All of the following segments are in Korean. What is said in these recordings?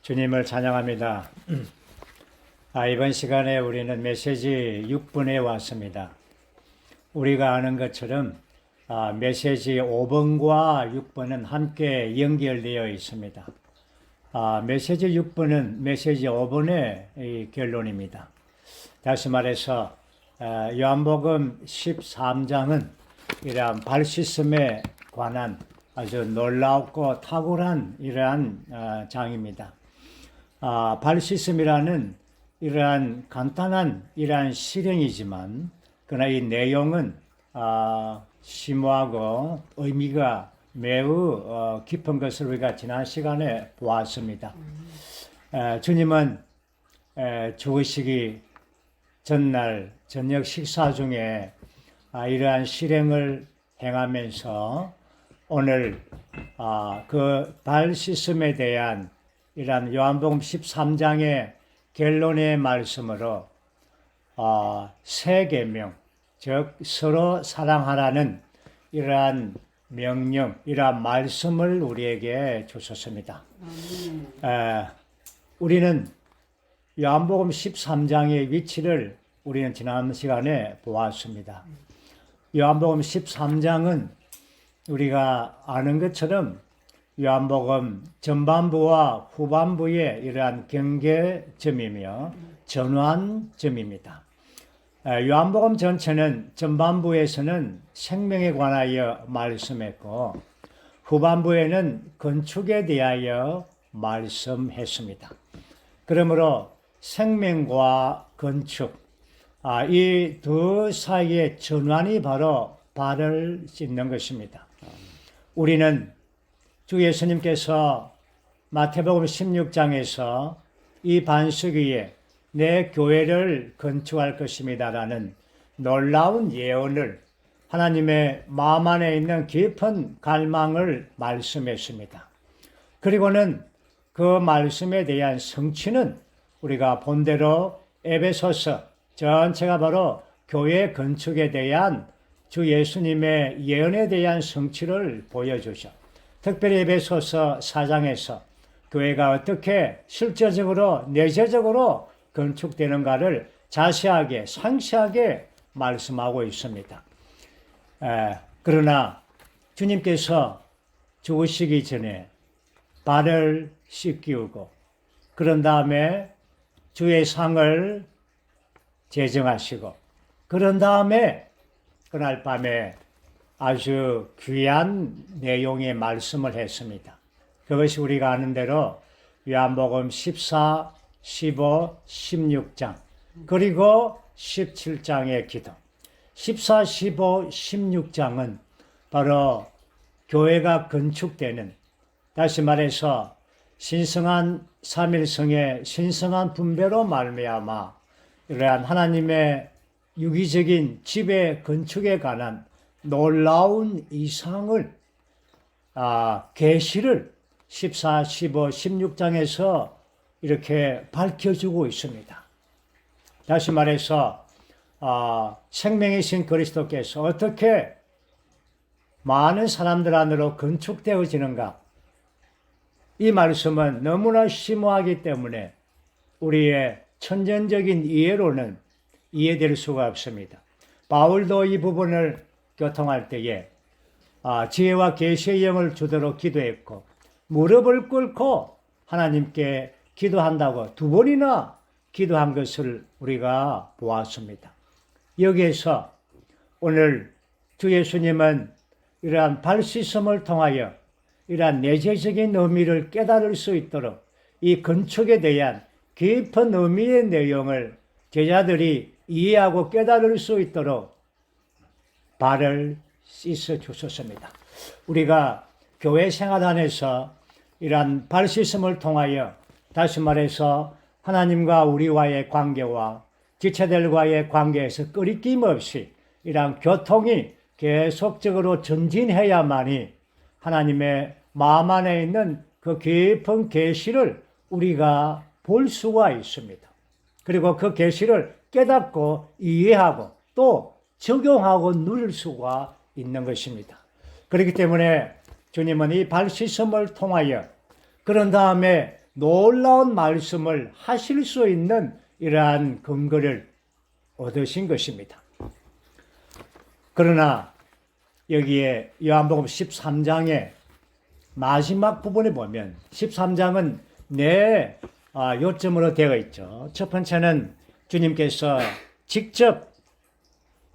주님을 찬양합니다. 이번 시간에 우리는 메시지 6번에 왔습니다. 우리가 아는 것처럼 메시지 5번과 6번은 함께 연결되어 있습니다. 메시지 6번은 메시지 5번의 결론입니다. 다시 말해서 요한복음 13장은 이러한 발 씻음에 관한 아주 놀랍고 탁월한 이러한 장입니다. 발 씻음이라는 이러한 간단한 이러한 실행이지만 그러나 이 내용은 심오하고 의미가 매우 깊은 것을 우리가 지난 시간에 보았습니다. 주님은 죽으시기 전날 저녁 식사 중에 이러한 실행을 행하면서 오늘 그 발 씻음에 대한 이러한 요한복음 13장의 결론의 말씀으로 새 계명, 즉 서로 사랑하라는 이러한 명령, 이러한 말씀을 우리에게 주셨습니다. 우리는 요한복음 13장의 위치를 우리는 지난 시간에 보았습니다. 요한복음 13장은 우리가 아는 것처럼 요한복음 전반부와 후반부의 이러한 경계점이며 전환점입니다. 요한복음 전체는 전반부에서는 생명에 관하여 말씀했고 후반부에는 건축에 대하여 말씀했습니다. 그러므로 생명과 건축, 이 두 사이의 전환이 바로 발을 씻는 것입니다. 우리는 주 예수님께서 마태복음 16장에서 이 반석 위에 내 교회를 건축할 것입니다라는 놀라운 예언을 하나님의 마음 안에 있는 깊은 갈망을 말씀했습니다. 그리고는 그 말씀에 대한 성취는 우리가 본대로 에베소서 전체가 바로 교회 건축에 대한 주 예수님의 예언에 대한 성취를 보여주죠. 특별히 에베소서 4장에서 교회가 어떻게 실제적으로 내재적으로 건축되는가를 자세하게 상세하게 말씀하고 있습니다. 그러나 주님께서 죽으시기 전에 발을 씻기우고 그런 다음에 주의 상을 제정하시고 그런 다음에 그날 밤에 아주 귀한 내용의 말씀을 했습니다. 그것이 우리가 아는 대로 요한복음 14, 15, 16장 그리고 17장의 기도 14, 15, 16장은 바로 교회가 건축되는 다시 말해서 신성한 삼일성의 신성한 분배로 말미암아 이러한 하나님의 유기적인 집의 건축에 관한 놀라운 이상을 계시를 14, 15, 16장에서 이렇게 밝혀주고 있습니다. 다시 말해서 생명이신 그리스도께서 어떻게 많은 사람들 안으로 건축되어지는가 이 말씀은 너무나 심오하기 때문에 우리의 천전적인 이해로는 이해될 수가 없습니다. 바울도 이 부분을 교통할 때에 지혜와 계시의 영을 주도록 기도했고 무릎을 꿇고 하나님께 기도한다고 두 번이나 기도한 것을 우리가 보았습니다. 여기에서 오늘 주 예수님은 이러한 발 씻음을 통하여 이러한 내재적인 의미를 깨달을 수 있도록 이 건축에 대한 깊은 의미의 내용을 제자들이 이해하고 깨달을 수 있도록 발을 씻어 주셨습니다. 우리가 교회 생활 안에서 이러한 발 씻음을 통하여 다시 말해서 하나님과 우리와의 관계와 지체들과의 관계에서 끊김 없이 이러한 교통이 계속적으로 전진해야만이 하나님의 마음 안에 있는 그 깊은 계시를 우리가 볼 수가 있습니다. 그리고 그 계시를 깨닫고 이해하고 또 적용하고 누릴 수가 있는 것입니다. 그렇기 때문에 주님은 이 발 씻음을 통하여 그런 다음에 놀라운 말씀을 하실 수 있는 이러한 근거를 얻으신 것입니다. 그러나 여기에 요한복음 13장의 마지막 부분에 보면 13장은 네 요점으로 되어 있죠. 첫 번째는 주님께서 직접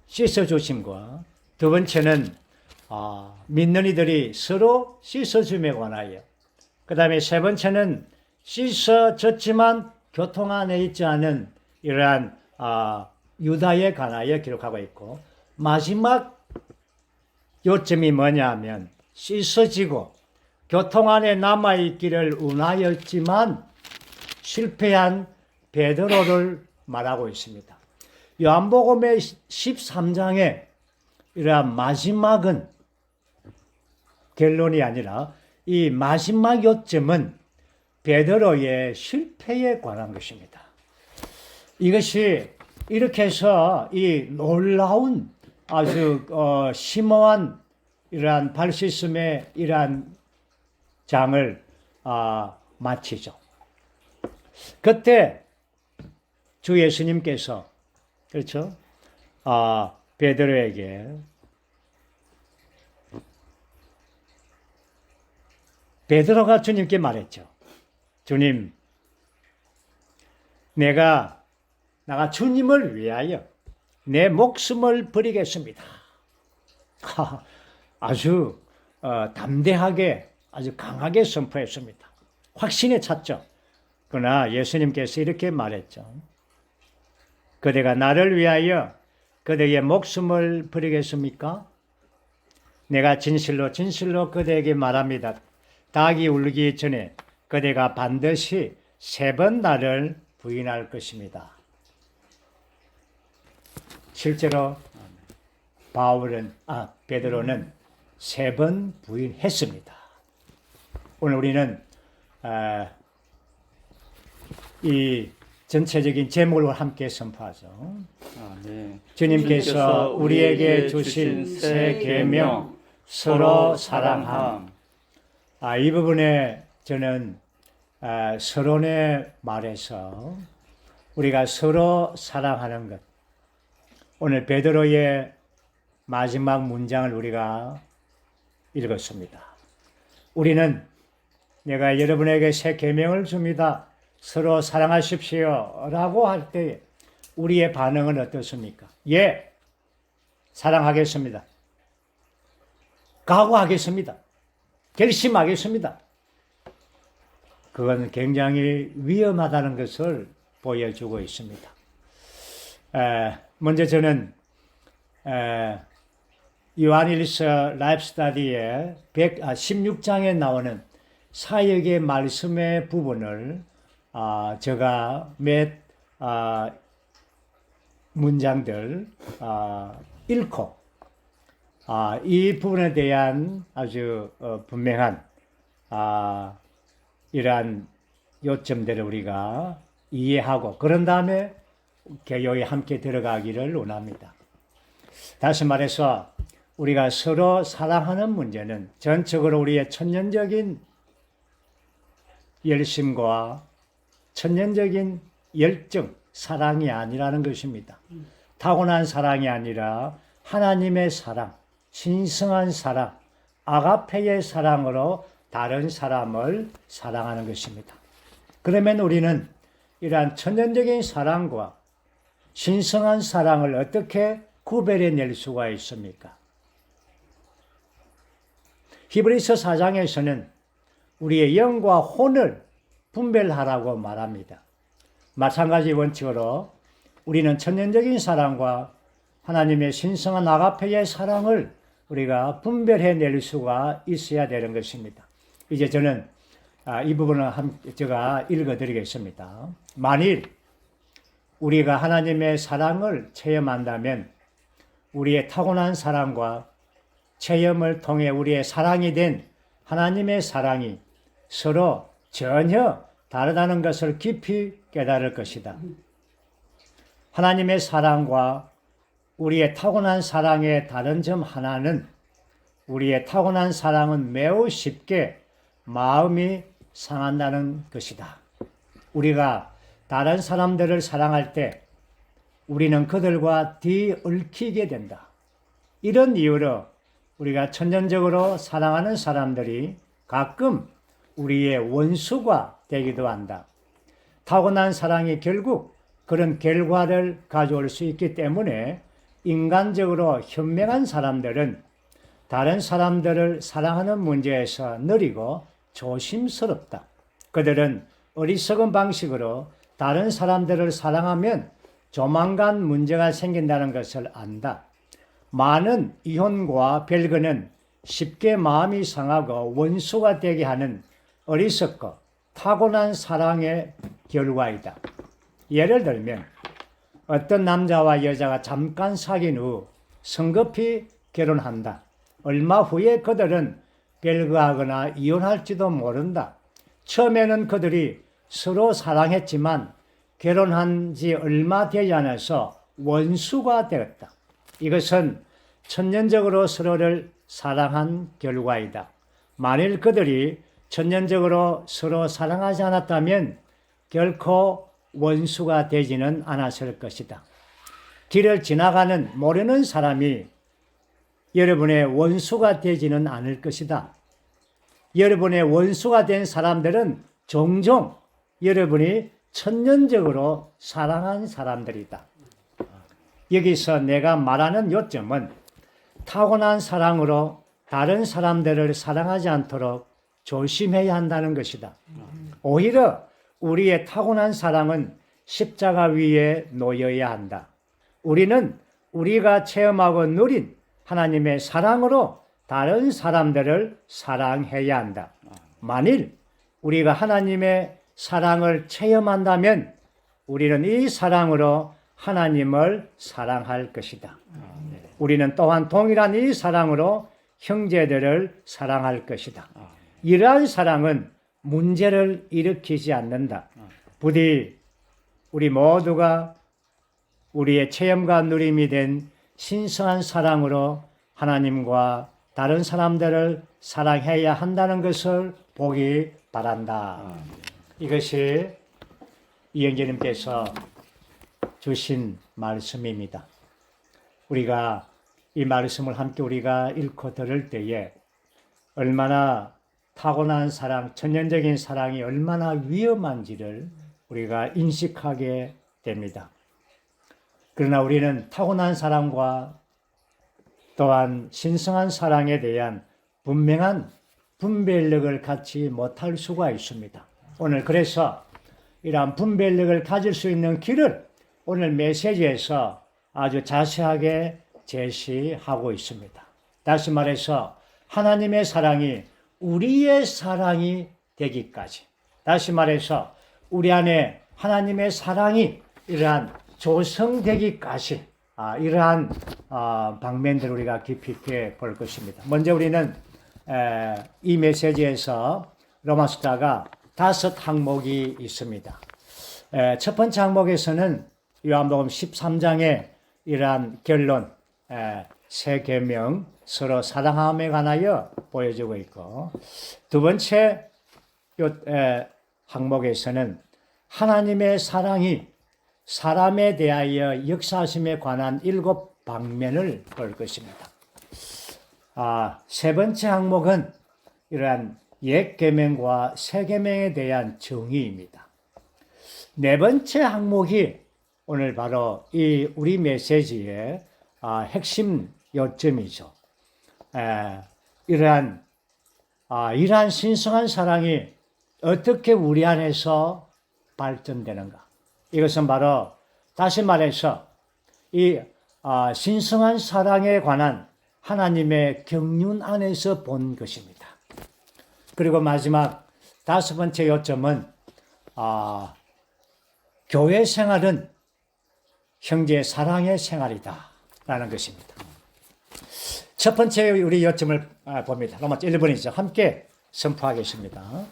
씻어주심과 두 번째는 믿는 이들이 서로 씻어줌에 관하여, 그 다음에 세 번째는 씻어졌지만 교통 안에 있지 않은 이러한 유다에 관하여 기록하고 있고, 마지막 요점이 뭐냐 하면 씻어지고 교통 안에 남아있기를 원하였지만 실패한 베드로를 말하고 있습니다. 요한복음의 13장의 이러한 마지막은 결론이 아니라 이 마지막 요점은 베드로의 실패에 관한 것입니다. 이것이 이렇게 해서 이 놀라운 아주 심오한 이러한 발씻음의 이러한 장을 마치죠. 그때 주 예수님께서 그렇죠? 베드로에게 베드로가 주님께 말했죠. 주님, 내가 주님을 위하여 내 목숨을 버리겠습니다. 아주 담대하게 아주 강하게 선포했습니다. 확신에 찼죠. 그러나 예수님께서 이렇게 말했죠. 그대가 나를 위하여 그대의 목숨을 버리겠습니까? 내가 진실로 진실로 그대에게 말합니다. 닭이 울기 전에 그대가 반드시 3번 나를 부인할 것입니다. 실제로 베드로는 3번 부인했습니다. 오늘 우리는 이 전체적인 제목을 함께 선포하죠. 네. 주님께서 우리에게 주신 새 계명, 서로 사랑함. 이 부분에 저는 서론의 말에서 우리가 서로 사랑하는 것, 오늘 베드로의 마지막 문장을 우리가 읽었습니다. 우리는 내가 여러분에게 새 계명을 줍니다. 서로 사랑하십시오 라고 할 때 우리의 반응은 어떻습니까? 예, 사랑하겠습니다. 각오하겠습니다. 결심하겠습니다. 그건 굉장히 위험하다는 것을 보여주고 있습니다. 먼저 저는 요한일서 라이프 스터디의 16장에 나오는 사역의 말씀의 부분을 제가 몇 문장들 읽고 이 부분에 대한 아주 분명한 이러한 요점들을 우리가 이해하고 그런 다음에 개요에 함께 들어가기를 원합니다. 다시 말해서 우리가 서로 사랑하는 문제는 전적으로 우리의 천년적인 열심과 천년적인 열정, 사랑이 아니라는 것입니다. 타고난 사랑이 아니라 하나님의 사랑, 신성한 사랑, 아가페의 사랑으로 다른 사람을 사랑하는 것입니다. 그러면 우리는 이러한 천년적인 사랑과 신성한 사랑을 어떻게 구별해낼 수가 있습니까? 히브리서 4장에서는 우리의 영과 혼을 분별하라고 말합니다. 마찬가지 원칙으로 우리는 천년적인 사랑과 하나님의 신성한 아가페의 사랑을 우리가 분별해낼 수가 있어야 되는 것입니다. 이제 저는 이 부분을 제가 읽어드리겠습니다. 만일 우리가 하나님의 사랑을 체험한다면 우리의 타고난 사랑과 체험을 통해 우리의 사랑이 된 하나님의 사랑이 서로 전혀 다르다는 것을 깊이 깨달을 것이다. 하나님의 사랑과 우리의 타고난 사랑의 다른 점 하나는 우리의 타고난 사랑은 매우 쉽게 마음이 상한다는 것이다. 우리가 다른 사람들을 사랑할 때 우리는 그들과 뒤얽히게 된다. 이런 이유로 우리가 천연적으로 사랑하는 사람들이 가끔 우리의 원수가 되기도 한다. 타고난 사랑이 결국 그런 결과를 가져올 수 있기 때문에 인간적으로 현명한 사람들은 다른 사람들을 사랑하는 문제에서 느리고 조심스럽다. 그들은 어리석은 방식으로 다른 사람들을 사랑하면 조만간 문제가 생긴다는 것을 안다. 많은 이혼과 별거는 쉽게 마음이 상하고 원수가 되게 하는 어리석고 타고난 사랑의 결과이다. 예를 들면 어떤 남자와 여자가 잠깐 사귄 후 성급히 결혼한다. 얼마 후에 그들은 별거하거나 이혼할지도 모른다. 처음에는 그들이 서로 사랑했지만 결혼한 지 얼마 되지 않아서 원수가 되었다. 이것은 천연적으로 서로를 사랑한 결과이다. 만일 그들이 천연적으로 서로 사랑하지 않았다면 결코 원수가 되지는 않았을 것이다. 길을 지나가는 모르는 사람이 여러분의 원수가 되지는 않을 것이다. 여러분의 원수가 된 사람들은 종종 여러분이 천연적으로 사랑한 사람들이다. 여기서 내가 말하는 요점은 타고난 사랑으로 다른 사람들을 사랑하지 않도록 조심해야 한다는 것이다. 오히려 우리의 타고난 사랑은 십자가 위에 놓여야 한다. 우리는 우리가 체험하고 누린 하나님의 사랑으로 다른 사람들을 사랑해야 한다. 만일 우리가 하나님의 사랑을 체험한다면 우리는 이 사랑으로 하나님을 사랑할 것이다. 우리는 또한 동일한 이 사랑으로 형제들을 사랑할 것이다. 이러한 사랑은 문제를 일으키지 않는다. 부디 우리 모두가 우리의 체험과 누림이 된 신성한 사랑으로 하나님과 다른 사람들을 사랑해야 한다는 것을 보기 바란다. 이것이 이영재님께서 주신 말씀입니다. 우리가 이 말씀을 함께 우리가 읽고 들을 때에 얼마나 타고난 사랑, 천연적인 사랑이 얼마나 위험한지를 우리가 인식하게 됩니다. 그러나 우리는 타고난 사랑과 또한 신성한 사랑에 대한 분명한 분별력을 갖지 못할 수가 있습니다. 오늘 그래서 이러한 분별력을 가질 수 있는 길을 오늘 메시지에서 아주 자세하게 제시하고 있습니다. 다시 말해서 하나님의 사랑이 우리의 사랑이 되기까지, 다시 말해서 우리 안에 하나님의 사랑이 이러한 조성되기까지 이러한 방면들을 우리가 깊이 있게 볼 것입니다. 먼저 우리는 이 메시지에서 로마서다가 5 항목이 있습니다. 첫 번째 항목에서는 요한복음 13장의 이러한 결론, 새 계명, 서로 사랑함에 관하여 보여주고 있고, 두 번째 항목에서는 하나님의 사랑이 사람에 대하여 역사하심에 관한 7 방면을 볼 것입니다. 세 번째 항목은 이러한 옛 계명과 새 계명에 대한 정의입니다. 네 번째 항목이 오늘 바로 이 우리 메시지의 핵심 요점이죠. 이러한 신성한 사랑이 어떻게 우리 안에서 발전되는가? 이것은 바로 다시 말해서 이 신성한 사랑에 관한 하나님의 경륜 안에서 본 것입니다. 그리고 마지막 5번째 요점은 교회 생활은 형제 사랑의 생활이다 라는 것입니다. 첫 번째 우리 요점을 봅니다. 로마서 1번이죠. 함께 선포하겠습니다.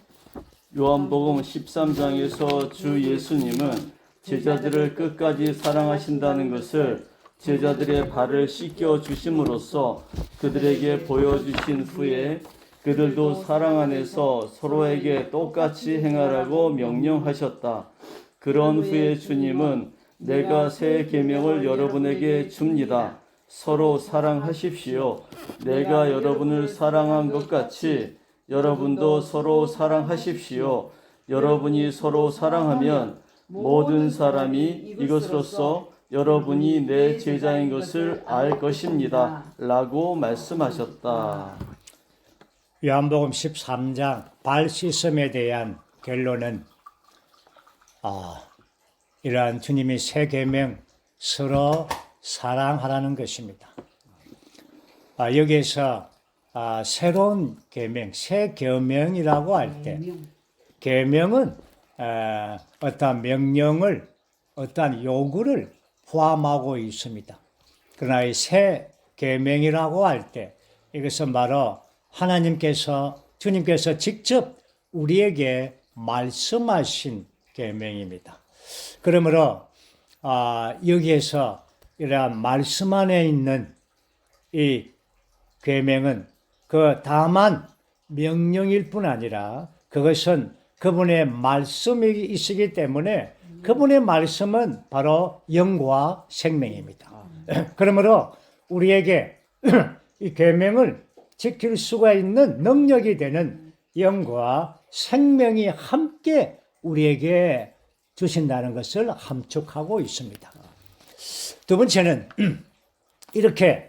요한복음 13장에서 주 예수님은 제자들을 끝까지 사랑하신다는 것을 제자들의 발을 씻겨 주심으로써 그들에게 보여주신 후에 그들도 사랑 안에서 서로에게 똑같이 행하라고 명령하셨다. 그런 후에 주님은 내가 새 계명을 여러분에게 줍니다. 서로 사랑하십시오. 내가 여러분을 사랑한 것 같이 여러분도 서로 사랑하십시오. 여러분이 서로 사랑하면 모든 사람이 이것으로써 여러분이 내 제자인 것을 알 것입니다. 라고 말씀하셨다. 요한복음 13장 발 씻음에 대한 결론은 이러한 주님의 새 계명 서로 사랑하라는 것입니다. 여기에서 새로운 계명, 새 계명이라고 할 때 계명은 어떠한 명령을 어떠한 요구를 포함하고 있습니다. 그러나 이 새 계명이라고 할 때 이것은 바로 하나님께서 주님께서 직접 우리에게 말씀하신 계명입니다. 그러므로 여기에서 이러한 말씀 안에 있는 이 계명은 다만 명령일 뿐 아니라 그것은 그분의 말씀이 있기 때문에 그분의 말씀은 바로 영과 생명입니다. 그러므로 우리에게 이 계명을 지킬 수가 있는 능력이 되는 영과 생명이 함께 우리에게 주신다는 것을 함축하고 있습니다. 두 번째는 이렇게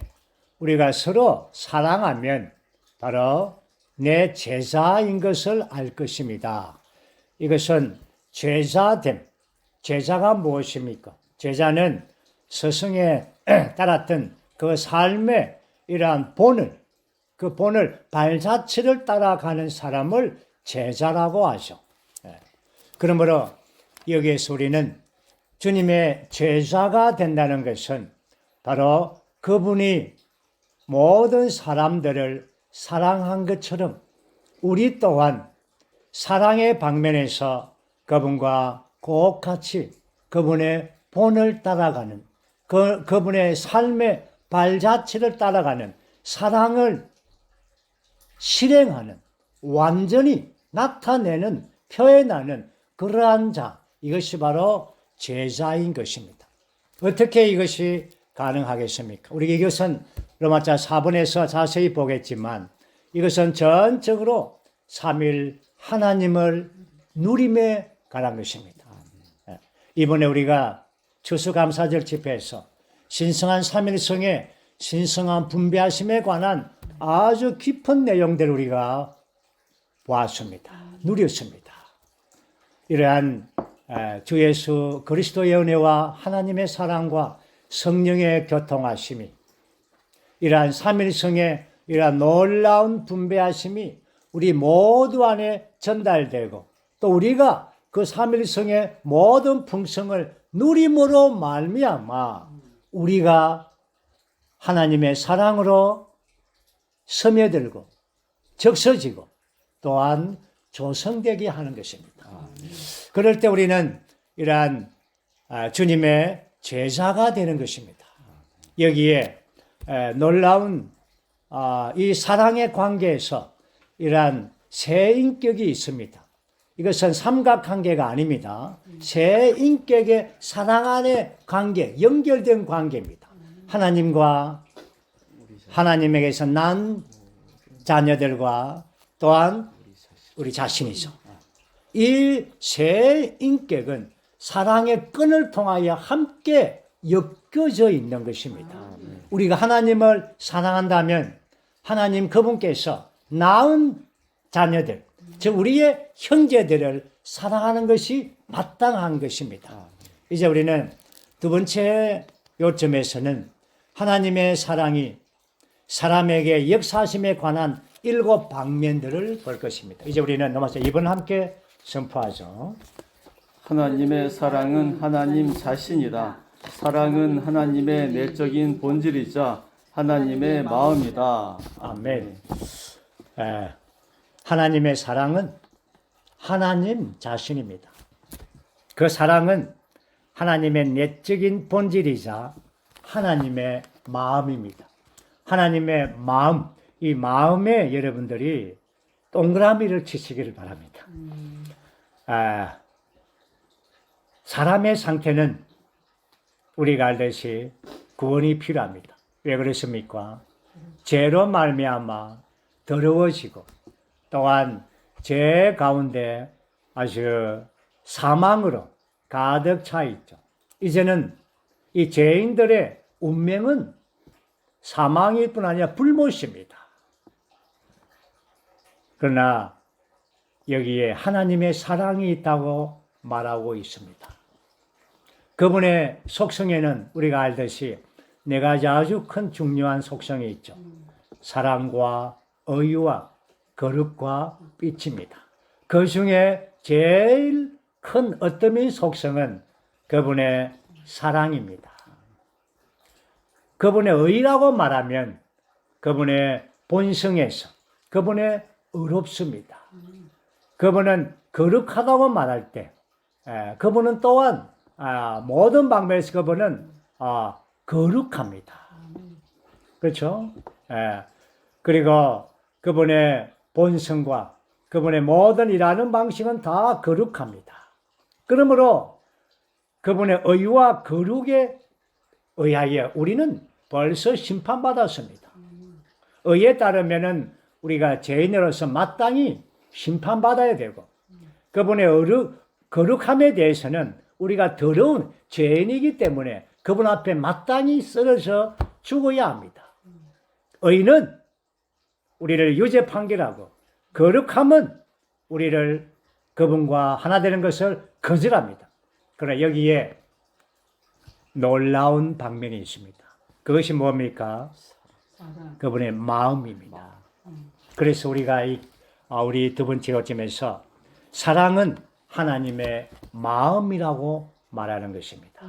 우리가 서로 사랑하면 바로 내 제자인 것을 알 것입니다. 이것은 제자됨. 제자가 무엇입니까? 제자는 스승에 따랐던 그 삶의 이러한 그 본을 발자취를 따라가는 사람을 제자라고 하죠. 그러므로 여기에서 우리는 주님의 제자가 된다는 것은 바로 그분이 모든 사람들을 사랑한 것처럼 우리 또한 사랑의 방면에서 그분과 똑같이 그분의 본을 따라가는 그분의 삶의 발자취를 따라가는 사랑을 실행하는 완전히 나타내는 표현하는 그러한 자, 이것이 바로 제자인 것입니다. 어떻게 이것이 가능하겠습니까? 우리 이것은 로마자 4번에서 자세히 보겠지만 이것은 전적으로 삼위일 하나님을 누림에 관한 것입니다. 이번에 우리가 추수감사절 집회에서 신성한 삼위일성의 신성한 분배하심에 관한 아주 깊은 내용들을 우리가 보았습니다. 누렸습니다. 이러한 주 예수 그리스도의 은혜와 하나님의 사랑과 성령의 교통하심이 이러한 삼위일성의 이러한 놀라운 분배하심이 우리 모두 안에 전달되고 또 우리가 그 삼위일성의 모든 풍성을 누림으로 말미암아 우리가 하나님의 사랑으로 스며들고 적셔지고 또한 조성되게 하는 것입니다. 그럴 때 우리는 이러한 주님의 제자가 되는 것입니다. 여기에 놀라운 이 사랑의 관계에서 이러한 새 인격이 있습니다. 이것은 삼각관계가 아닙니다. 새 인격의 사랑 안의 관계, 연결된 관계입니다. 하나님과 하나님에게서 난 자녀들과 또한 우리 자신이죠. 이 새 인격은 사랑의 끈을 통하여 함께 엮여져 있는 것입니다. 우리가 하나님을 사랑한다면 하나님 그분께서 낳은 자녀들, 즉 우리의 형제들을 사랑하는 것이 마땅한 것입니다. 이제 우리는 두 번째 요점에서는 하나님의 사랑이 사람에게 역사하심에 관한 7 방면들을 볼 것입니다. 이제 우리는 넘어서 2번 함께 선포하죠. 하나님의 사랑은 하나님 자신이다. 사랑은 하나님의 내적인 본질이자 하나님의 마음이다. 아멘. 하나님의 사랑은 하나님 자신입니다. 그 사랑은 하나님의 내적인 본질이자 하나님의 마음입니다. 하나님의 마음, 이 마음에 여러분들이 동그라미를 치시기를 바랍니다. 사람의 상태는 우리가 알듯이 구원이 필요합니다. 왜 그렇습니까? 죄로 말미암아 더러워지고 또한 죄 가운데 아주 사망으로 가득 차 있죠. 이제는 이 죄인들의 운명은 사망일 뿐 아니라 불못입니다. 그러나 여기에 하나님의 사랑이 있다고 말하고 있습니다. 그분의 속성에는 우리가 알듯이 네 가지 아주 큰 중요한 속성이 있죠. 사랑과 의와 거룩과 빛입니다. 그 중에 제일 큰 어떠한 속성은 그분의 사랑입니다. 그분의 의라고 말하면 그분의 본성에서 그분의 의롭습니다. 그분은 거룩하다고 말할 때 그분은 또한 모든 방면에서 그분은 거룩합니다. 그렇죠? 그리고 그분의 본성과 그분의 모든 일하는 방식은 다 거룩합니다. 그러므로 그분의 의와 거룩에 의하여 우리는 벌써 심판받았습니다. 의에 따르면은 우리가 죄인으로서 마땅히 심판받아야 되고 그분의 거룩함에 대해서는 우리가 더러운 죄인이기 때문에 그분 앞에 마땅히 쓰러져 죽어야 합니다. 의는 우리를 유죄 판결하고 거룩함은 우리를 그분과 하나 되는 것을 거절합니다. 그러나 여기에 놀라운 방면이 있습니다. 그것이 뭡니까? 그분의 마음입니다. 그래서 우리가 우리 두 번째 요점에서 사랑은 하나님의 마음이라고 말하는 것입니다.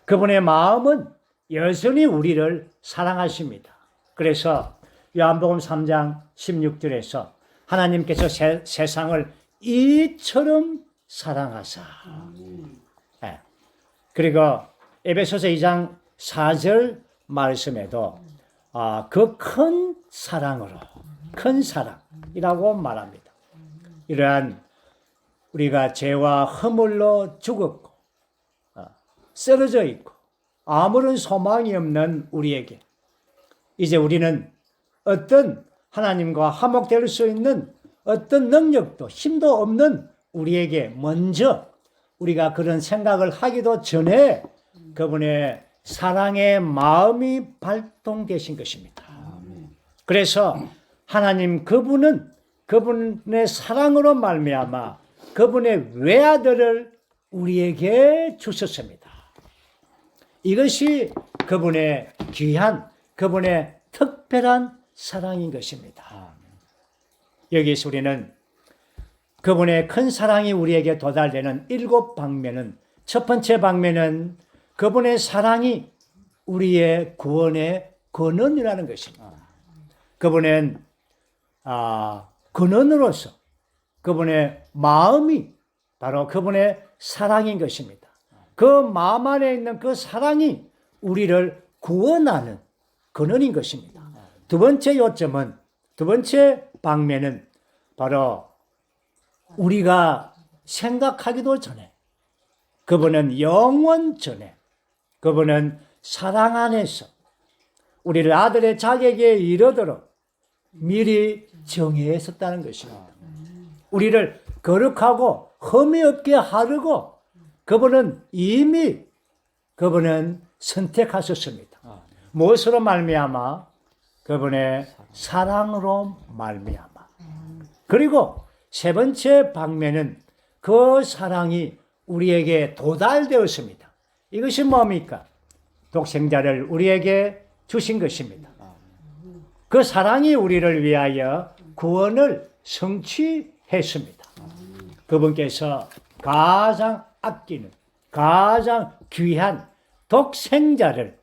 그분의 마음은 여전히 우리를 사랑하십니다. 그래서 요한복음 3장 16절에서 하나님께서 세상을 이처럼 사랑하사. 그리고 에베소서 2장 4절 말씀에도 그 큰 사랑으로 큰 사랑이라고 말합니다. 이러한 우리가 죄와 허물로 죽었고 쓰러져 있고 아무런 소망이 없는 우리에게 이제 우리는 어떤 하나님과 화목될 수 있는 어떤 능력도 힘도 없는 우리에게 먼저 우리가 그런 생각을 하기도 전에 그분의 사랑의 마음이 발동되신 것입니다. 그래서 하나님 그분의 사랑으로 말미암아 그분의 외아들을 우리에게 주셨습니다. 이것이 그분의 귀한 그분의 특별한 사랑인 것입니다. 여기서 우리는 그분의 큰 사랑이 우리에게 도달되는 7 방면은 첫 번째 방면은 그분의 사랑이 우리의 구원의 근원이라는 것입니다. 그분은 근원으로서 그분의 마음이 바로 그분의 사랑인 것입니다. 그 마음 안에 있는 그 사랑이 우리를 구원하는 근원인 것입니다. 두 번째 요점은 두 번째 방면은 바로 우리가 생각하기도 전에 그분은 영원 전에 그분은 사랑 안에서 우리를 아들의 자격에 이르도록 미리 정해했었다는 것입니다. 우리를 거룩하고 흠이 없게 하려고 그분은 이미 선택하셨습니다. 무엇으로 말미암아? 그분의 사랑으로 말미암아. 그리고 세 번째 방면은 그 사랑이 우리에게 도달되었습니다. 이것이 뭡니까? 독생자를 우리에게 주신 것입니다. 그 사랑이 우리를 위하여 구원을 성취했습니다. 그분께서 가장 아끼는 가장 귀한 독생자를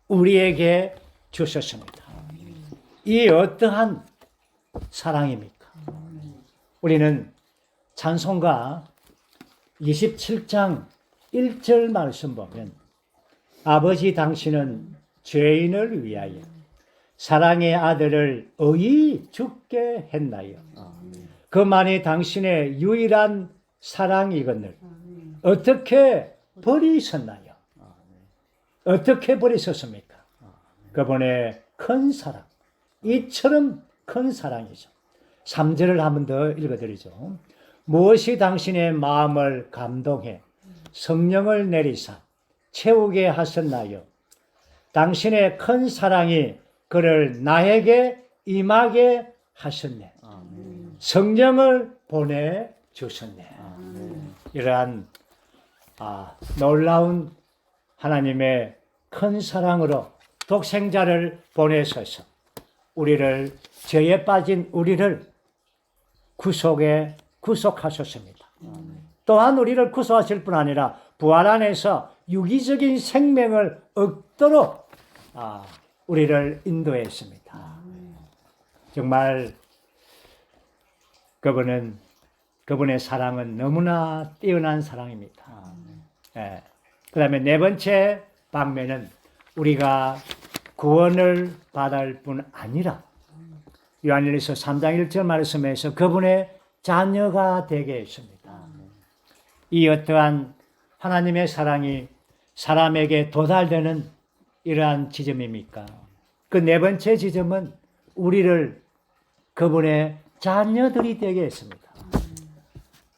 우리에게 주셨습니다. 이 어떠한 사랑입니까? 우리는 찬송가 27장 1절 말씀 보면 아버지 당신은 죄인을 위하여 사랑의 아들을 의히 죽게 했나요? 그만이 당신의 유일한 사랑이거늘 어떻게 버리셨나요? 어떻게 버리셨습니까? 그분의 큰 사랑, 이처럼 큰 사랑이죠. 3절을 한 번 더 읽어드리죠. 무엇이 당신의 마음을 감동해 성령을 내리사 채우게 하셨나요? 당신의 큰 사랑이 그를 나에게 임하게 하셨네. 성령을 보내주셨네. 이러한 놀라운 하나님의 큰 사랑으로 독생자를 보내셔서 우리를, 죄에 빠진 우리를 구속하셨습니다. 또한 우리를 구속하실 뿐 아니라 부활 안에서 유기적인 생명을 얻도록 우리를 인도했습니다. 정말 그분의 사랑은 너무나 뛰어난 사랑입니다. 그 다음에 네 번째 방면은 우리가 구원을 받을 뿐 아니라 요한일서 3장 1절 말씀에서 그분의 자녀가 되게 했습니다. 이 어떠한 하나님의 사랑이 사람에게 도달되는 이러한 지점입니까? 그 네 번째 지점은 우리를 그분의 자녀들이 되게 했습니다.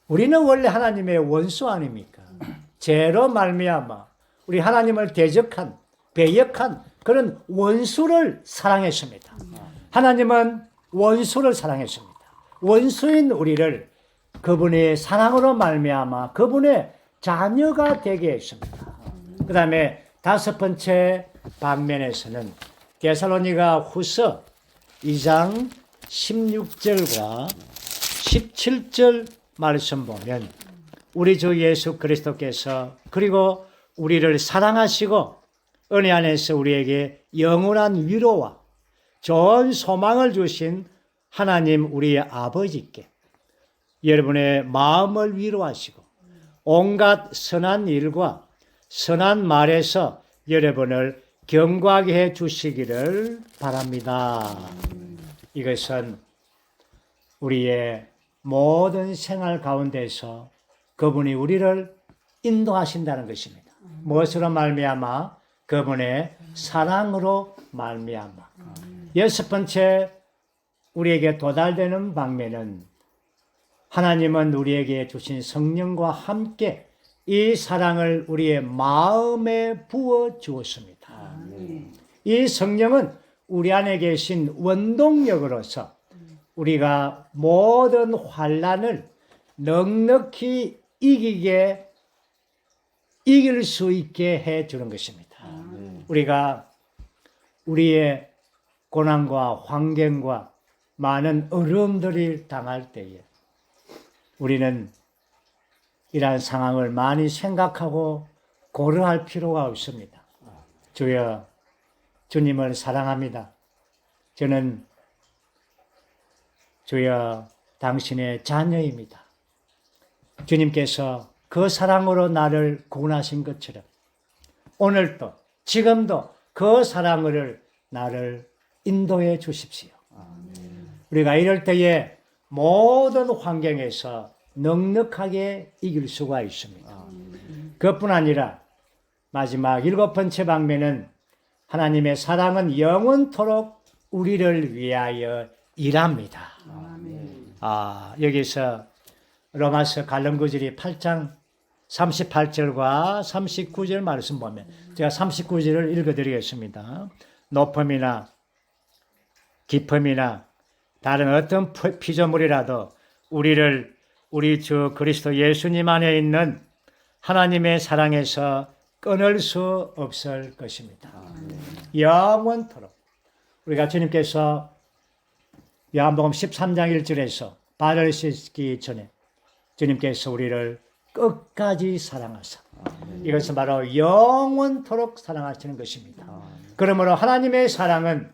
우리는 원래 하나님의 원수 아닙니까? 죄로 말미암아 우리 하나님을 대적한, 배역한 그런 원수를 사랑했습니다. 하나님은 원수를 사랑했습니다. 원수인 우리를 그분의 사랑으로 말미암아 그분의 자녀가 되게 했습니다. 그 다음에 다섯 번째 방면에서는 데살로니가 후서 2장 16절과 17절 말씀 보면 우리 주 예수 그리스도께서 그리고 우리를 사랑하시고 은혜 안에서 우리에게 영원한 위로와 좋은 소망을 주신 하나님 우리의 아버지께 여러분의 마음을 위로하시고 온갖 선한 일과 선한 말에서 여러분을 경고하게 해 주시기를 바랍니다. 이것은 우리의 모든 생활 가운데서 그분이 우리를 인도하신다는 것입니다. 무엇으로 말미암아? 그분의 사랑으로 말미암아. 여섯 번째 우리에게 도달되는 방면은 하나님은 우리에게 주신 성령과 함께 이 사랑을 우리의 마음에 부어 주었습니다. 이 성령은 우리 안에 계신 원동력으로서 우리가 모든 환난을 넉넉히 이길 수 있게 해 주는 것입니다. 우리가 우리의 고난과 환경과 많은 어려움들을 당할 때에 우리는 이러한 상황을 많이 생각하고 고려할 필요가 없습니다. 주여, 주님을 사랑합니다. 저는 주여 당신의 자녀입니다. 주님께서 그 사랑으로 나를 구원하신 것처럼 오늘도 지금도 그 사랑을 나를 인도해 주십시오. 우리가 이럴 때에 모든 환경에서 넉넉하게 이길 수가 있습니다. 그뿐 아니라 마지막 일곱 번째 방면은 하나님의 사랑은 영원토록 우리를 위하여 일합니다. 여기서 로마서 갈림구절이 8장 38절과 39절 말씀 보면 제가 39절을 읽어드리겠습니다. 높음이나 깊음이나 다른 어떤 피조물이라도 우리 주 그리스도 예수님 안에 있는 하나님의 사랑에서 끊을 수 없을 것입니다. 영원토록 우리가 주님께서 요한복음 13장 1절에서 발을 씻기 전에 주님께서 우리를 끝까지 사랑하사 이것은 바로 영원토록 사랑하시는 것입니다. 그러므로 하나님의 사랑은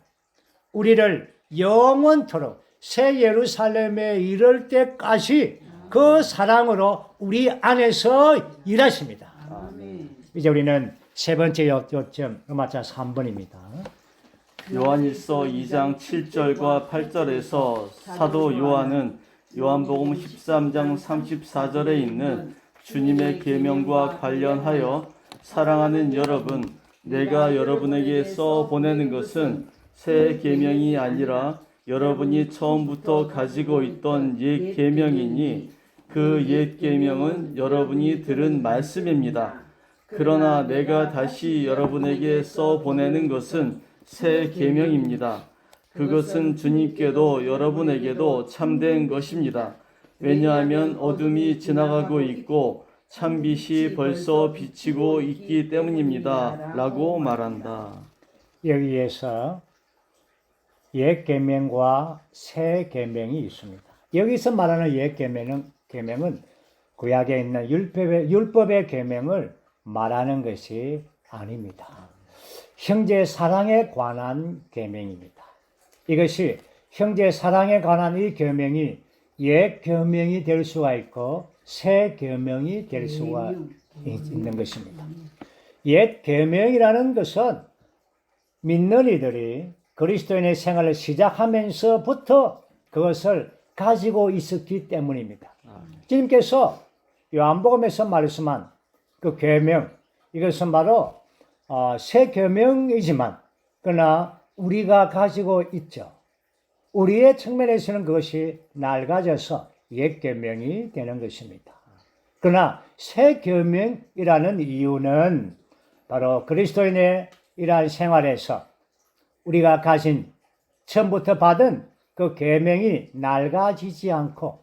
우리를 영원토록 새 예루살렘에 이를 때까지 그 사랑으로 우리 안에서 일하십니다. 이제 우리는 세 번째 요점 로마서 3번입니다. 요한일서 2장 7절과 8절에서 사도 요한은 요한복음 13장 34절에 있는 주님의 계명과 관련하여 사랑하는 여러분, 내가 여러분에게 써 보내는 것은 새 계명이 아니라 여러분이 처음부터 가지고 있던 옛 계명이니 그 옛 계명은 여러분이 들은 말씀입니다. 그러나 내가 다시 여러분에게 써 보내는 것은 새 계명입니다. 그것은 주님께도 여러분에게도 참된 것입니다. 왜냐하면 어둠이 지나가고 있고 참빛이 벌써 비치고 있기 때문입니다. 라고 말한다. 여기에서 옛 계명과 새 계명이 있습니다. 여기서 말하는 옛 계명은 구약에 있는 율법의 계명을 말하는 것이 아닙니다. 형제 사랑에 관한 계명입니다. 이것이 형제 사랑에 관한 이 계명이 옛 계명이 될 수가 있고 새 계명이 될 수가 있는 것입니다. 옛 계명이라는 것은 믿는 이들이 그리스도인의 생활을 시작하면서부터 그것을 가지고 있었기 때문입니다. 주님께서 요한복음에서 말씀한 그 계명, 이것은 바로 새 계명이지만 그러나 우리가 가지고 있죠. 우리의 측면에서는 그것이 낡아져서 옛 계명이 되는 것입니다. 그러나 새 계명이라는 이유는 바로 그리스도인의 이러한 생활에서 우리가 가진 처음부터 받은 그 계명이 낡아지지 않고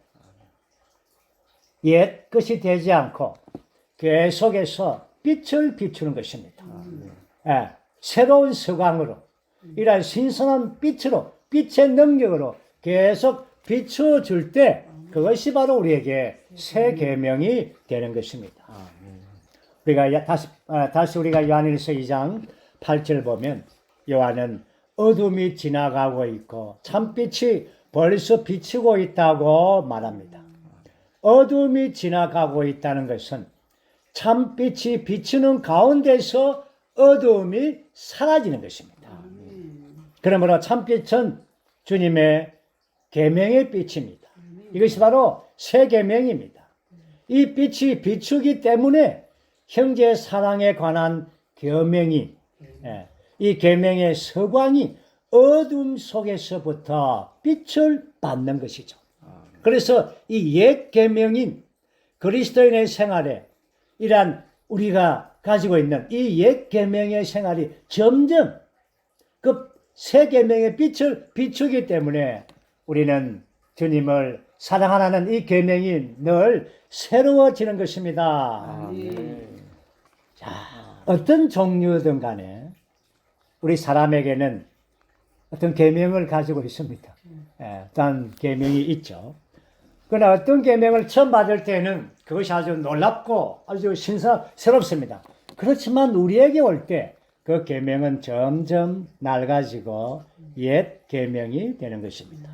옛 것이 되지 않고 계속해서 빛을 비추는 것입니다. 새로운 서광으로 이러한 신선한 빛으로 빛의 능력으로 계속 비춰줄 때 그것이 바로 우리에게 새 계명이 되는 것입니다. 우리가 다시 우리가 요한일서 2장 8절 보면 요한은 어둠이 지나가고 있고 참빛이 벌써 비치고 있다고 말합니다. 어둠이 지나가고 있다는 것은 참빛이 비치는 가운데서 어두움이 사라지는 것입니다. 그러므로 참빛은 주님의 계명의 빛입니다. 이것이 바로 새 계명입니다. 이 빛이 비추기 때문에 형제 사랑에 관한 계명이 이 계명의 서광이 어둠 속에서부터 빛을 받는 것이죠. 그래서 이 옛 계명인 그리스도인의 생활에 이러한 우리가 가지고 있는 이 옛 계명의 생활이 점점 그 새 계명의 빛을 비추기 때문에 우리는 주님을 사랑하는 이 계명이 늘 새로워지는 것입니다. 자, 어떤 종류든 간에 우리 사람에게는 어떤 계명을 가지고 있습니다. 어떤 계명이 있죠. 그러나 어떤 계명을 처음 받을 때는 그것이 아주 놀랍고 아주 새롭습니다. 그렇지만 우리에게 올 때 그 계명은 점점 낡아지고 옛 계명이 되는 것입니다.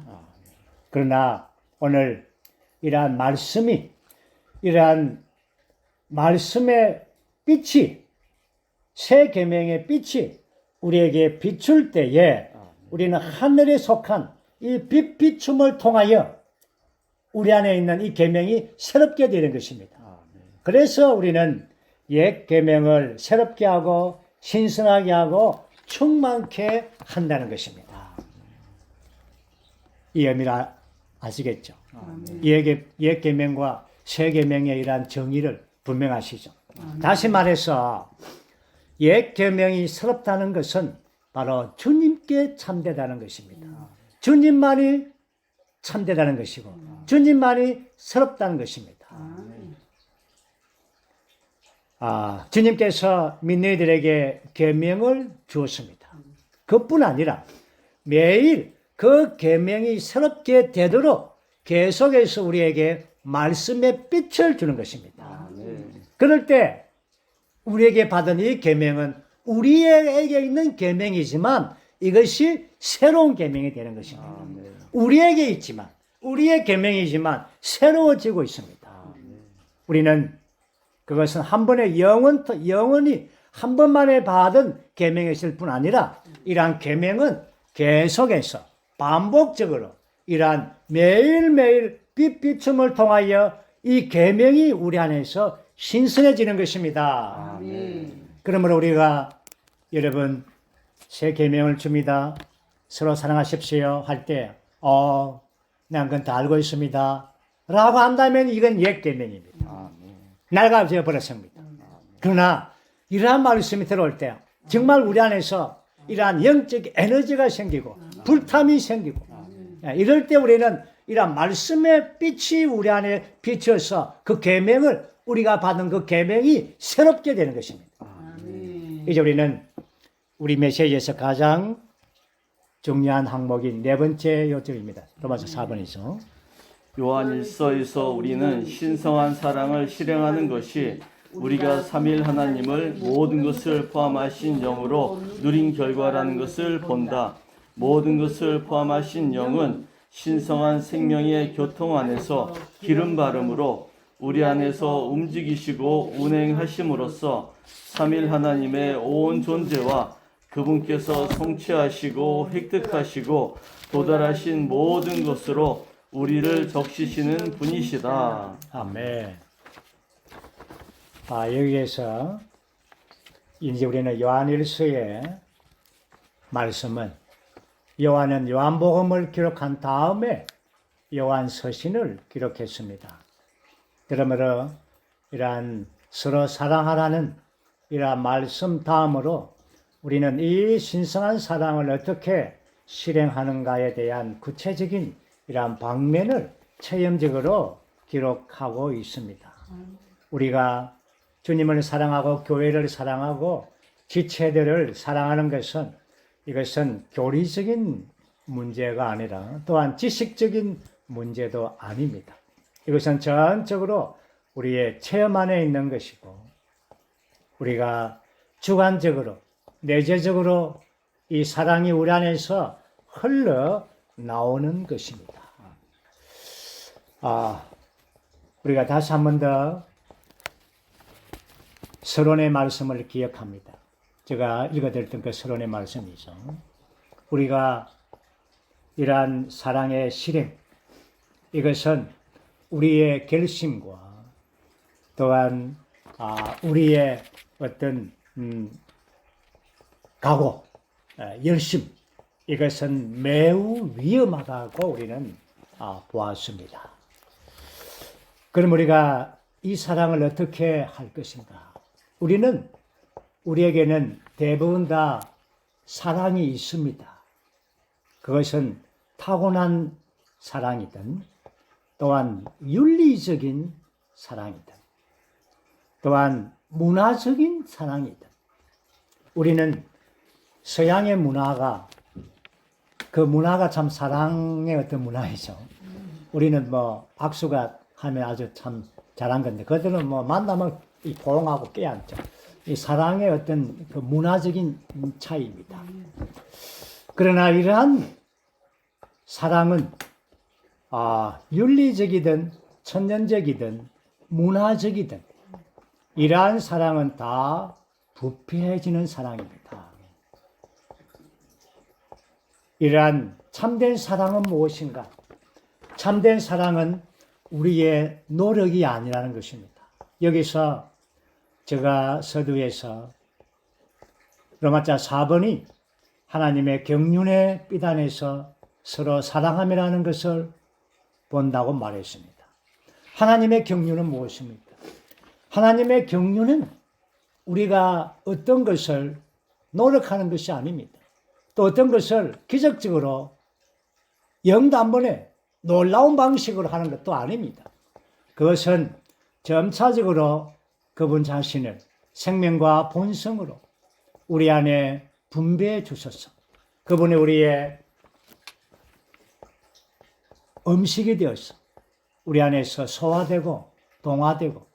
그러나 오늘 이러한 말씀의 빛이 새 계명의 빛이 우리에게 비출 때에 우리는 하늘에 속한 이 빛 비춤을 통하여 우리 안에 있는 이 계명이 새롭게 되는 것입니다. 그래서 우리는 옛 계명을 새롭게 하고 신선하게 하고 충만케 한다는 것입니다. 이 의미를 아시겠죠? 옛 계명과 새 계명의 이러한 정의를 분명하시죠. 다시 말해서 옛 계명이 새롭다는 것은 바로 주님께 참되다는 것입니다. 주님만이 참되다는 것이고 주님만이 새롭다는 것입니다. 주님께서 믿는 이들에게 계명을 주었습니다. 그뿐 아니라 매일 그 계명이 새롭게 되도록 계속해서 우리에게 말씀의 빛을 주는 것입니다. 그럴 때 우리에게 받은 이 계명은 우리에게 있는 계명이지만 이것이 새로운 계명이 되는 것입니다. 우리에게 있지만 우리의 계명이지만 새로워지고 있습니다. 우리는 그것은 한 번에 영원히 한 번만에 받은 계명이실 뿐 아니라 이러한 계명은 계속해서 반복적으로 이러한 매일매일 빛비춤을 통하여 이 계명이 우리 안에서 신선해지는 것입니다. 그러므로 우리가 여러분 새 계명을 줍니다. 서로 사랑하십시오 할 때 난 그건 다 알고 있습니다 라고 한다면 이건 옛 계명입니다. 낡아져 버렸습니다. 그러나 이러한 말씀이 들어올 때 정말 우리 안에서 이러한 영적 에너지가 생기고 불탐이 생기고 이럴 때 우리는 이러한 말씀의 빛이 우리 안에 비춰서 그 계명을 우리가 받은 그 계명이 새롭게 되는 것입니다. 이제 우리는 우리 메시지에서 가장 중요한 항목인 네 번째 요점입니다. 로마서 4번이죠. 요한일서에서 우리는 신성한 사랑을 실행하는 것이 우리가 삼일 하나님을 모든 것을 포함하신 영으로 누린 결과라는 것을 본다. 모든 것을 포함하신 영은 신성한 생명의 교통 안에서 기름 바름으로 우리 안에서 움직이시고 운행하심으로써 삼일 하나님의 온 존재와 그분께서 성취하시고 획득하시고 도달하신 모든 것으로 우리를 적시시는 분이시다. 아멘. 여기에서 이제 우리는 요한일서의 말씀은 요한은 요한복음을 기록한 다음에 요한서신을 기록했습니다. 그러므로 이러한 서로 사랑하라는 이러한 말씀 다음으로 우리는 이 신성한 사랑을 어떻게 실행하는가에 대한 구체적인 이러한 방면을 체험적으로 기록하고 있습니다. 우리가 주님을 사랑하고 교회를 사랑하고 지체들을 사랑하는 것은 이것은 교리적인 문제가 아니라 또한 지식적인 문제도 아닙니다. 이것은 전적으로 우리의 체험 안에 있는 것이고 우리가 주관적으로 내재적으로 이 사랑이 우리 안에서 흘러나오는 것입니다. 우리가 다시 한 번 더 서론의 말씀을 기억합니다. 제가 읽어드렸던 그 서론의 말씀이죠. 우리가 이러한 사랑의 실행, 이것은 우리의 결심과 또한 우리의 어떤 각오, 열심, 이것은 매우 위험하다고 우리는 보았습니다. 그럼 우리가 이 사랑을 어떻게 할 것인가? 우리에게는 대부분 다 사랑이 있습니다. 그것은 타고난 사랑이든 또한 윤리적인 사랑이든 또한 문화적인 사랑이든 우리는 서양의 문화가 그 문화가 참 사랑의 어떤 문화이죠. 우리는 박수가 하면 아주 참 잘한 건데 그들은 만나면 포옹하고 깨안죠. 이 사랑의 어떤 그 문화적인 차이입니다. 그러나 이러한 사랑은 윤리적이든 천년적이든 문화적이든 이러한 사랑은 다 부패해지는 사랑입니다. 이러한 참된 사랑은 무엇인가? 참된 사랑은 우리의 노력이 아니라는 것입니다. 여기서 제가 서두에서 로마자 4번이 하나님의 경륜의 빛 안에서 서로 사랑함이라는 것을 본다고 말했습니다. 하나님의 경륜은 무엇입니까? 하나님의 경륜은 우리가 어떤 것을 노력하는 것이 아닙니다. 또 어떤 것을 기적적으로 영단번에 놀라운 방식으로 하는 것도 아닙니다. 그것은 점차적으로 그분 자신을 생명과 본성으로 우리 안에 분배해 주셔서 그분이 우리의 음식이 되어서 우리 안에서 소화되고 동화되고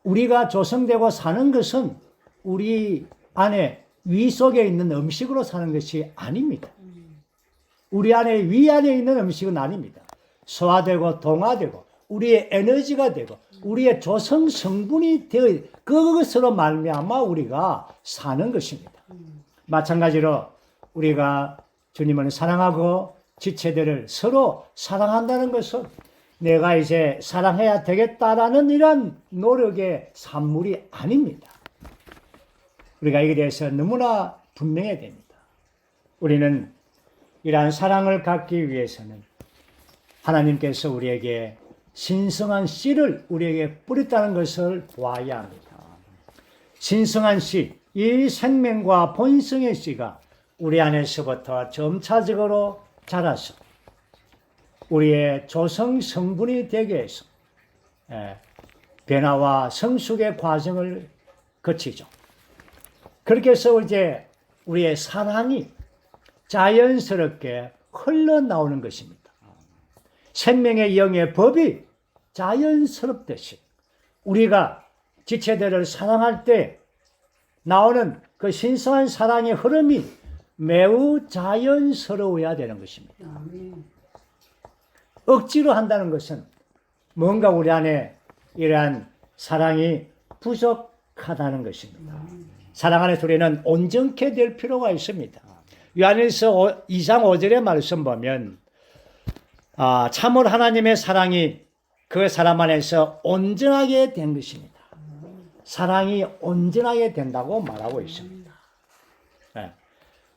우리가 조성되고 사는 것은 우리 안에 위 속에 있는 음식으로 사는 것이 아닙니다. 우리 안에 위 안에 있는 음식은 아닙니다. 소화되고 동화되고 우리의 에너지가 되고 우리의 조성 성분이 되어 그것으로 말미암아 우리가 사는 것입니다. 마찬가지로 우리가 주님을 사랑하고 지체들을 서로 사랑한다는 것은 내가 이제 사랑해야 되겠다라는 이런 노력의 산물이 아닙니다. 우리가 이에 대해서 너무나 분명해야 됩니다. 우리는 이러한 사랑을 갖기 위해서는 하나님께서 우리에게 신성한 씨를 우리에게 뿌렸다는 것을 보아야 합니다. 신성한 씨, 이 생명과 본성의 씨가 우리 안에서부터 점차적으로 자라서 우리의 조성 성분이 되게 해서 변화와 성숙의 과정을 거치죠. 그렇게 해서 이제 우리의 사랑이 자연스럽게 흘러나오는 것입니다. 생명의 영의 법이 자연스럽듯이 우리가 지체들을 사랑할 때 나오는 그 신성한 사랑의 흐름이 매우 자연스러워야 되는 것입니다. 억지로 한다는 것은 뭔가 우리 안에 이러한 사랑이 부족하다는 것입니다. 사랑 안에서 우리는 온전케 될 필요가 있습니다. 요한일서 2장 5절의 말씀 보면 참으로 하나님의 사랑이 그 사람 안에서 온전하게 된 것입니다. 사랑이 온전하게 된다고 말하고 있습니다.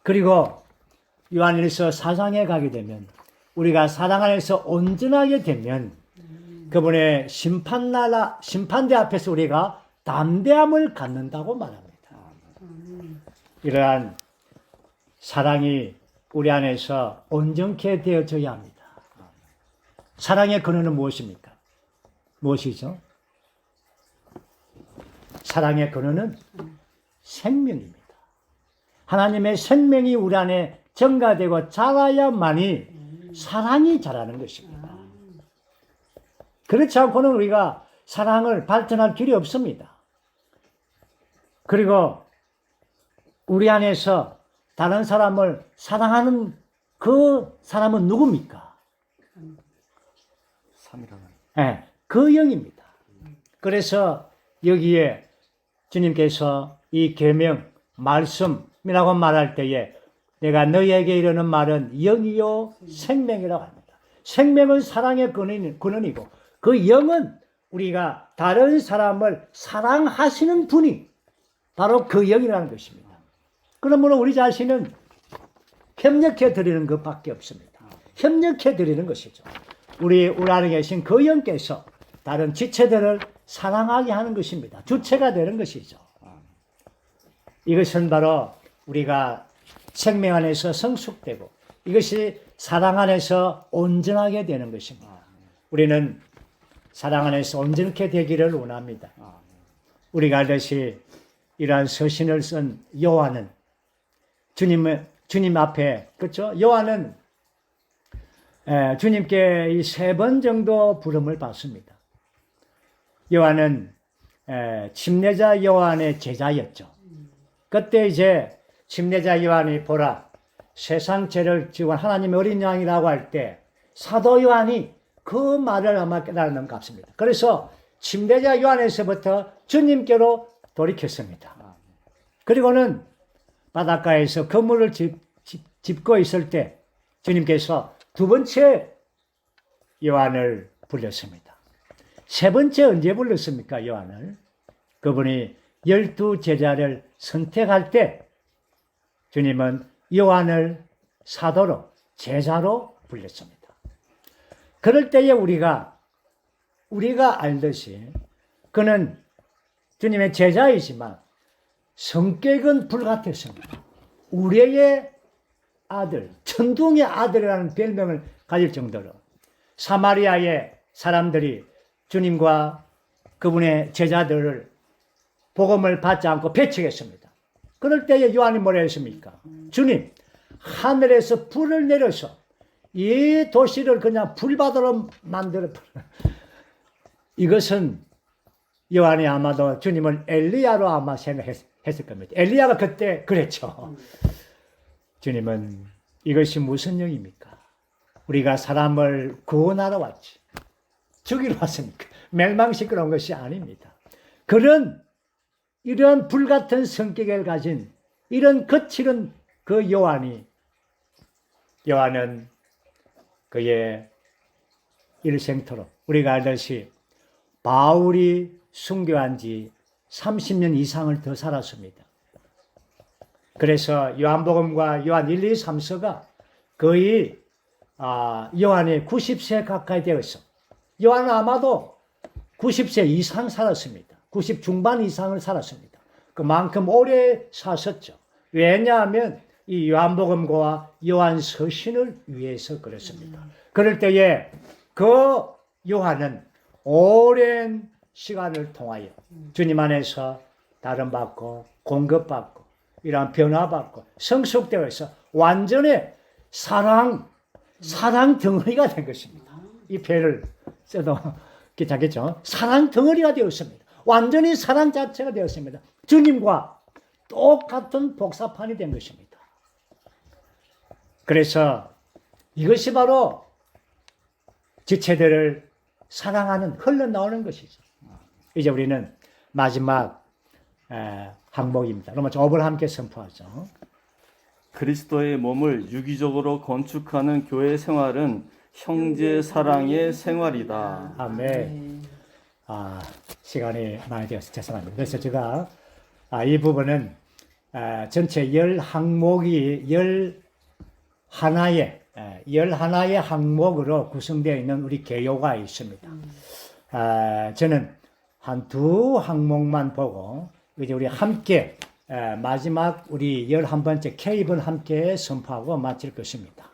그리고 요한일서 4장에 가게 되면 우리가 사랑 안에서 온전하게 되면 그분의 심판대 앞에서 우리가 담대함을 갖는다고 말합니다. 이러한 사랑이 우리 안에서 온전케 되어져야 합니다. 사랑의 근원은 무엇입니까? 무엇이죠? 사랑의 근원은 생명입니다. 하나님의 생명이 우리 안에 증가되고 자라야만이 사랑이 자라는 것입니다. 그렇지 않고는 우리가 사랑을 발전할 길이 없습니다. 그리고 우리 안에서 다른 사람을 사랑하는 그 사람은 누굽니까? 네, 그 영입니다. 그래서 여기에 주님께서 이 계명 말씀이라고 말할 때에 내가 너희에게 이르는 말은 영이요 생명이라고 합니다. 생명은 사랑의 근원이고 그 영은 우리가 다른 사람을 사랑하시는 분이 바로 그 영이라는 것입니다. 그러므로 우리 자신은 협력해 드리는 것밖에 없습니다. 협력해 드리는 것이죠. 우리 안에 계신 그 영께서 다른 지체들을 사랑하게 하는 것입니다. 주체가 되는 것이죠. 이것은 바로 우리가 생명 안에서 성숙되고 이것이 사랑 안에서 온전하게 되는 것입니다. 우리는 사랑 안에서 온전케 되기를 원합니다. 우리가 알듯이 이러한 서신을 쓴 요한은 주님 앞에, 그렇죠? 요한은 주님께 이 3번 정도 부름을 받습니다. 요한은 침례자 요한의 제자였죠. 그때 이제 침례자 요한이 보라 세상 죄를 지고 하나님의 어린 양이라고 할 때 사도 요한이 그 말을 아마 깨달은 것 같습니다. 그래서 침례자 요한에서부터 주님께로 돌이켰습니다. 그리고는 바닷가에서 그물을 짚고 있을 때 주님께서 2번째 요한을 불렀습니다. 3번째 언제 불렀습니까? 요한을. 그분이 12 제자를 선택할 때 주님은 요한을 사도로 제자로 불렀습니다. 그럴 때에 우리가 알듯이 그는 주님의 제자이지만 성격은 불같았습니다. 우리의 아들, 천둥의 아들이라는 별명을 가질 정도로 사마리아의 사람들이 주님과 그분의 제자들을 복음을 받지 않고 배척했습니다. 그럴 때에 요한이 뭐라 했습니까? 주님, 하늘에서 불을 내려서 이 도시를 그냥 불바다로 만들어. 이것은 요한이 아마도 주님을 엘리야로 아마 생각했을 겁니다. 엘리야가 그때 그랬죠. 주님은 이것이 무슨 영입니까? 우리가 사람을 구원하러 왔지. 죽이러 왔습니까? 멸망시키러 온 것이 아닙니다. 이런 불같은 성격을 가진 이런 거칠은 그 요한은 그의 일생토록 우리가 알듯이 바울이 순교한 지 30년 이상을 더 살았습니다. 그래서 요한복음과 요한 1, 2, 3서가 거의 요한이 90세 가까이 되었어. 요한은 아마도 90세 이상 살았습니다. 90 중반 이상을 살았습니다. 그만큼 오래 사셨죠. 왜냐하면 이 요한복음과 요한 서신을 위해서 그렇습니다. 그럴 때에 그 요한은 오랜 시간을 통하여 주님 안에서 다름받고 공급받고 이러한 변화받고 성숙되어 있어 완전히 사랑 덩어리가 된 것입니다. 이 표현을 써도 괜찮겠죠? 사랑 덩어리가 되었습니다. 완전히 사랑 자체가 되었습니다. 주님과 똑같은 복사판이 된 것입니다. 그래서 이것이 바로 지체들을 사랑하는 흘러나오는 것이죠. 이제 우리는 마지막 항목입니다. 로마서 5을 함께 선포하죠. 그리스도의 몸을 유기적으로 건축하는 교회 생활은 형제 사랑의 생활이다. 아멘. 시간이 많이 되어서 죄송합니다. 그래서 제가 이 부분은 전체 10항목이 11하나의 항목으로 구성되어 있는 우리 개요가 있습니다. 저는 한 두 항목만 보고 이제 우리 함께 마지막 우리 11번째 K입을 함께 선포하고 마칠 것입니다.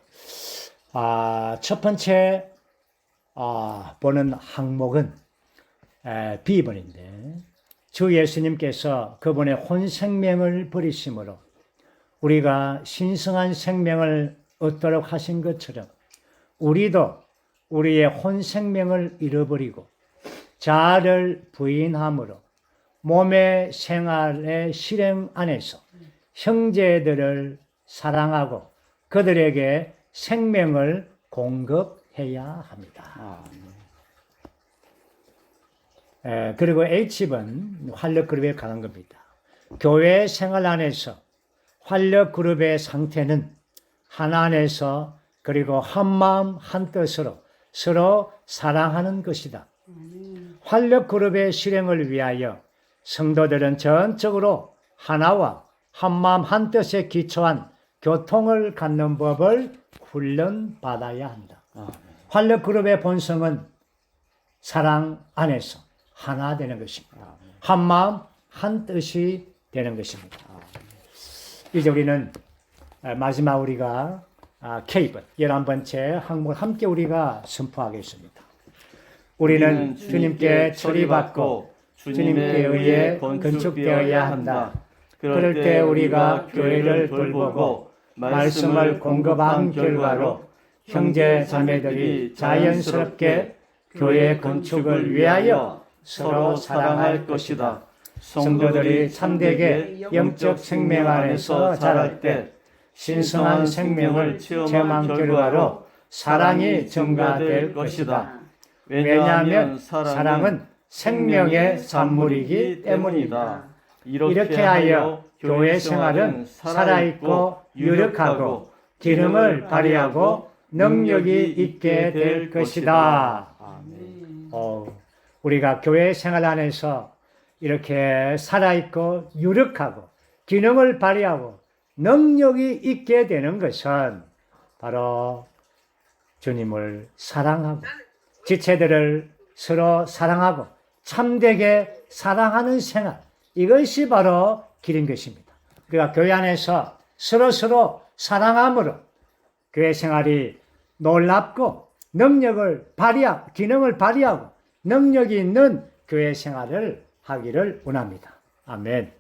첫 번째 보는 항목은 B번인데 주 예수님께서 그분의 혼생명을 버리심으로 우리가 신성한 생명을 얻도록 하신 것처럼 우리도 우리의 혼생명을 잃어버리고 자아를 부인함으로 몸의 생활의 실행 안에서 형제들을 사랑하고 그들에게 생명을 공급해야 합니다. 그리고 H번 활력그룹에 관한 겁니다. 교회 생활 안에서 활력그룹의 상태는 하나 안에서 그리고 한마음 한뜻으로 서로 사랑하는 것이다. 활력그룹의 실행을 위하여 성도들은 전적으로 하나와 한마음 한뜻에 기초한 교통을 갖는 법을 훈련받아야 한다. 활력그룹의 본성은 사랑 안에서 하나 되는 것입니다. 한마음 한뜻이 되는 것입니다. 이제 우리는 마지막 우리가 K번 11번째 항목을 함께 우리가 선포하겠습니다. 우리는 주님께 처리받고 주님께 의해 건축되어야 한다. 그럴 때 우리가 교회를 돌보고 말씀을 공급한 결과로 형제 자매들이 자연스럽게 교회 건축을 위하여 서로 사랑할 것이다. 성도들이 참되게 영적 생명 안에서 자랄 때 신성한 생명을 체험한 결과로 사랑이 증가될 것이다. 왜냐하면 사랑은 생명의 산물이기 때문이다. 이렇게 하여 교회 생활은 살아있고 유력하고 기능을 발휘하고 능력이 있게 될 것이다. 우리가 교회 생활 안에서 이렇게 살아있고 유력하고 기능을 발휘하고 능력이 있게 되는 것은 바로 주님을 사랑하고 지체들을 서로 사랑하고 참되게 사랑하는 생활, 이것이 바로 길인 것입니다. 우리가 교회 안에서 서로 사랑함으로 교회 생활이 놀랍고 능력을 발휘하고 기능을 발휘하고 능력이 있는 교회 생활을 하기를 원합니다. 아멘.